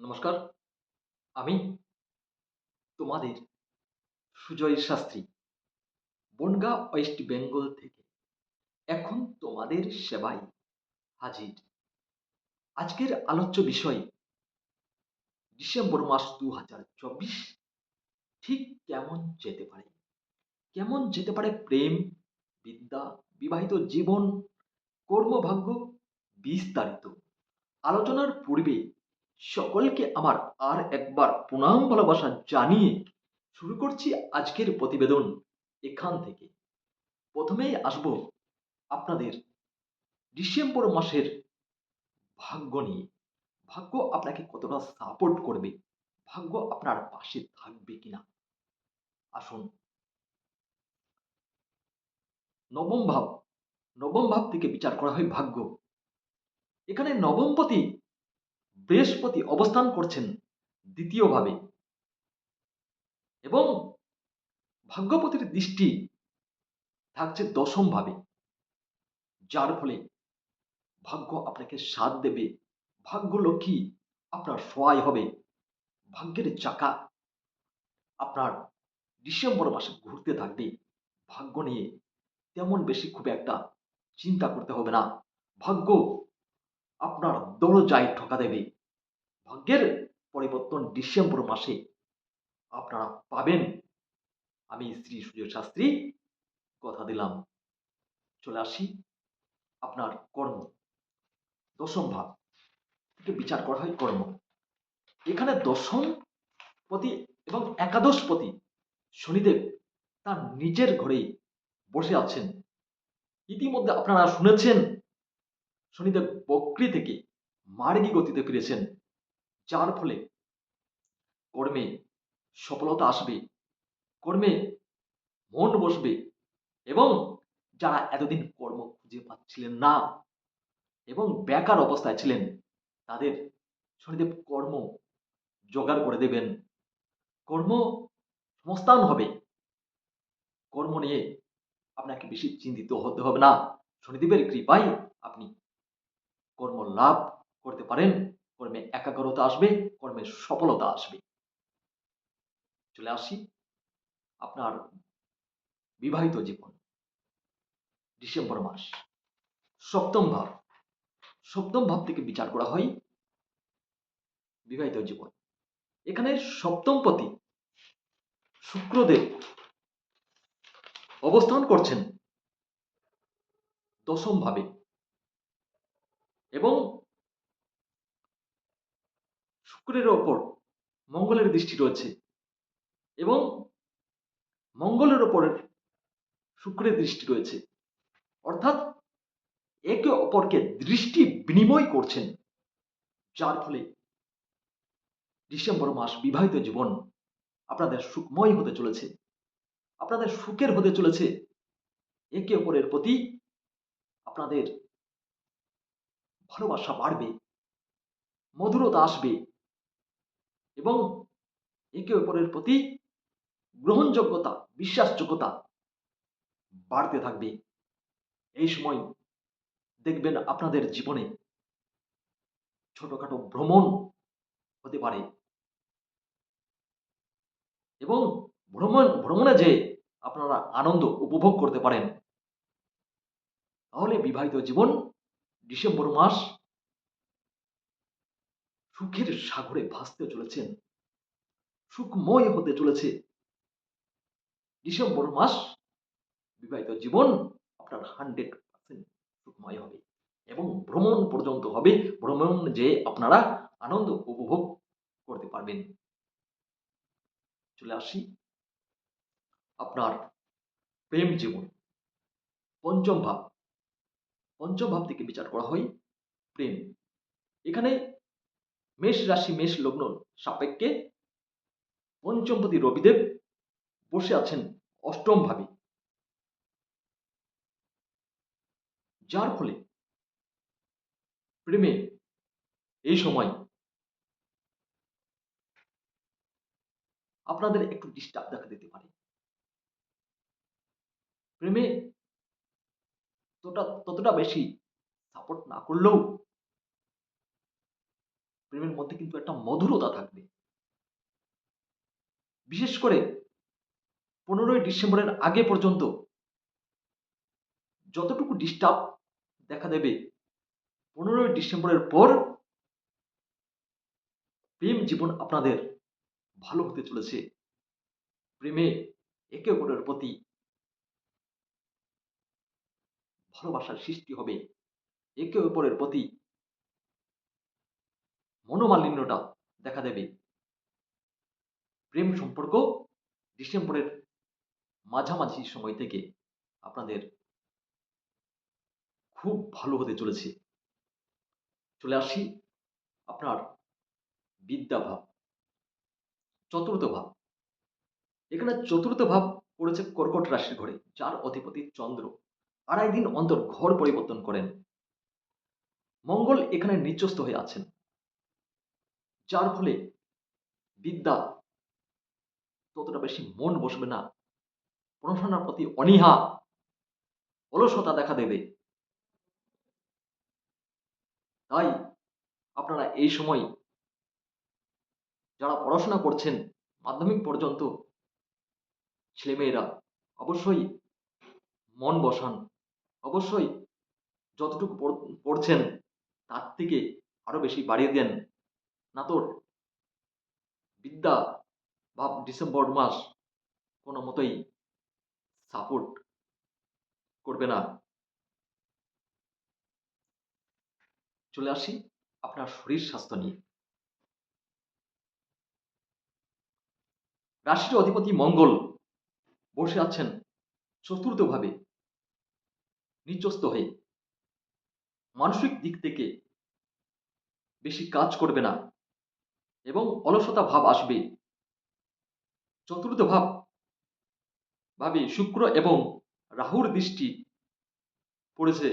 নমস্কার, আমি তোমাদের সুজয় শাস্ত্রী, বনগাঁ ওয়েস্ট বেঙ্গল থেকে এখন তোমাদের সেবায় হাজির। আজকের আলোচ্য বিষয় ডিসেম্বর মাস ২০২৪ ঠিক কেমন যেতে পারে? কেমন যেতে পারে প্রেম, বিদ্যা, বিবাহিত জীবন, কর্মভাগ্য বিস্তারিত। আলোচনার পূর্বে সকলকে আমার আর একবার প্রণাম ভালোবাসা জানিয়ে শুরু করছি আজকের প্রতিবেদন এখান থেকে। প্রথমেই আসবো আপনাদের ডিসেম্বর মাসের ভাগ্য নিয়ে। ভাগ্য আপনাকে কতটা সাপোর্ট করবে, ভাগ্য আপনার পাশে থাকবে কিনা। আসুন, নবম ভাব, নবম ভাব থেকে বিচার করা হয় ভাগ্য। এখানে নবমপতি বৃহস্পতি অবস্থান করছেন দ্বিতীয় ভাবে এবং ভাগ্যপতির দৃষ্টি থাকছে দশম ভাবে, যার ফলে ভাগ্য আপনাকে সাথ দেবে, ভাগ্য লক্ষ্মী আপনার সহায় হবে। ভাগ্যের চাকা আপনার ডিসেম্বর মাসে ঘুরতে থাকবে। ভাগ্য নিয়ে তেমন বেশি খুব একটা চিন্তা করতে হবে না। ভাগ্য আপনার দরজায় ঠকা দেবে। ভাগ্যের পরিবর্তন ডিসেম্বর মাসে আপনারা পাবেন। আমি শ্রী সুজয় শাস্ত্রী কথা দিলাম। চলে আসি আপনার কর্ম, দশম ভাব থেকে বিচার করা হয় কর্ম। এখানে দশম পতি এবং একাদশ পতি শনিদেব তার নিজের ঘরে বসে আছেন। ইতিমধ্যে আপনারা শুনেছেন শনিদেব বক্রী থেকে মার্গী গতিতে ফিরেছেন, যার ফলে কর্মে সফলতা আসবে, কর্মে মন বসবে এবং যারা এতদিন কর্ম খুঁজে পাচ্ছিলেন না এবং বেকার অবস্থায় ছিলেন তাদের শনিদেব কর্ম জোগাড় করে দেবেন। কর্ম সংস্থান হবে। কর্ম নিয়ে আপনাকে বেশি চিন্তিত হতে হবে না। শনিদেবের কৃপায় আপনি কর্ম লাভ করতে পারেন। কর্মে একাগ্রতা আসবে, কর্মে সফলতা আসবে। চলে আসি আপনার বিবাহিত জীবন, ডিসেম্বর মাস, সপ্তম ভাব। সপ্তম ভাব থেকে বিচার করা হয় বিবাহিত জীবন। এখানে সপ্তম পতি শুক্রদেব অবস্থান করছেন দশম ভাবে এবং শুক্রের ওপর মঙ্গলের দৃষ্টি রয়েছে এবং মঙ্গলের ওপর শুক্রের দৃষ্টি রয়েছে, অর্থাৎ একে অপরকে দৃষ্টি বিনিময় করছেন, যার ফলে ডিসেম্বর মাস বিবাহিত জীবন আপনাদের সুখময় হতে চলেছে, আপনাদের সুখের হতে চলেছে। একে অপরের প্রতি আপনাদের ভালোবাসা বাড়বে, মধুরতা আসবে এবং একে অপরের প্রতি গ্রহণযোগ্যতা, বিশ্বাসযোগ্যতা বাড়তে থাকবে। এই সময় দেখবেন আপনাদের জীবনে ছোটখাটো ভ্রমণ হতে পারে এবং ভ্রমণে যে আপনারা আনন্দ উপভোগ করতে পারেন। তাহলে বিবাহিত জীবন ডিসেম্বর মাস সুখের সাগরে ভাসতে চলেছেন, সুখময় হতে চলেছে। ডিসেম্বর মাস বিবাহিত জীবন আপনার 100% সুখময় হবে এবং ভ্রমণ পর্যন্ত হবে। ভ্রমণ যে আপনারা আনন্দ উপভোগ করতে পারবেন। চলে আসি আপনার প্রেম জীবন, পঞ্চম ভাব। পঞ্চম ভাব থেকে বিচার করা হয় প্রেম। এখানে মেষ রাশি, মেষ লগ্ন সাপেক্ষে পঞ্চমপতি রবিদেব বসে আছেন অষ্টম ভাবে, যার ফলে প্রেমে এই সময় আপনাদের একটু ডিস্টার্ব দেখা দিতে পারে। প্রেমে ততটা বেশি সাপোর্ট না করলেও প্রেমের মধ্যে কিন্তু একটা মধুরতা থাকবে। বিশেষ করে 15ই ডিসেম্বরের আগে পর্যন্ত যতটুকু ডিস্টার্ব দেখা দেবে, 15ই ডিসেম্বরের পর প্রেম জীবন আপনাদের ভালো হতে চলেছে। প্রেমে একে অপরের প্রতি ভালোবাসার সৃষ্টি হবে। একে অপরের প্রতি মনোমালিন্যটা দেখা দেবে। প্রেম সম্পর্ক ডিসেম্বরের মাঝামাঝি সময় থেকে আপনাদের খুব ভালো হতে চলেছে। চলে আসি আপনার বিদ্যাভাব, চতুর্থ ভাব। এখানে চতুর্থ ভাব পড়েছে কর্কট রাশির ঘরে, যার অধিপতি চন্দ্র 2.5 দিন অন্তর ঘর পরিবর্তন করেন। মঙ্গল এখানে নিচস্থ হয়ে আছেন, যার ফলে বিদ্যা ততটা বেশি মন বসবে না। পড়াশোনার প্রতি অনীহা, অলসতা দেখা দেবে। তাই আপনারা এই সময় যারা পড়াশোনা করছেন মাধ্যমিক পর্যন্ত ছেলেমেয়েরা অবশ্যই মন বসান। অবশ্যই যতটুকু পড়ছেন তার থেকে আরো বেশি বাড়িয়ে দেন। না তো বিদ্যা বা ডিসেম্বর মাস কোনো মতোই সাপোর্ট করবে না। চলে আসি আপনার শরীর স্বাস্থ্য নিয়ে। রাশির অধিপতি মঙ্গল বসে আছেন চতুর্থভাবে নিচস্থ হয়ে। মানসিক দিক থেকে বেশি কাজ করবে না এবং অলসতা ভাব আসবে। চতুর্থ ভাবে শুক্র এবং রাহুর দৃষ্টি পড়েছে।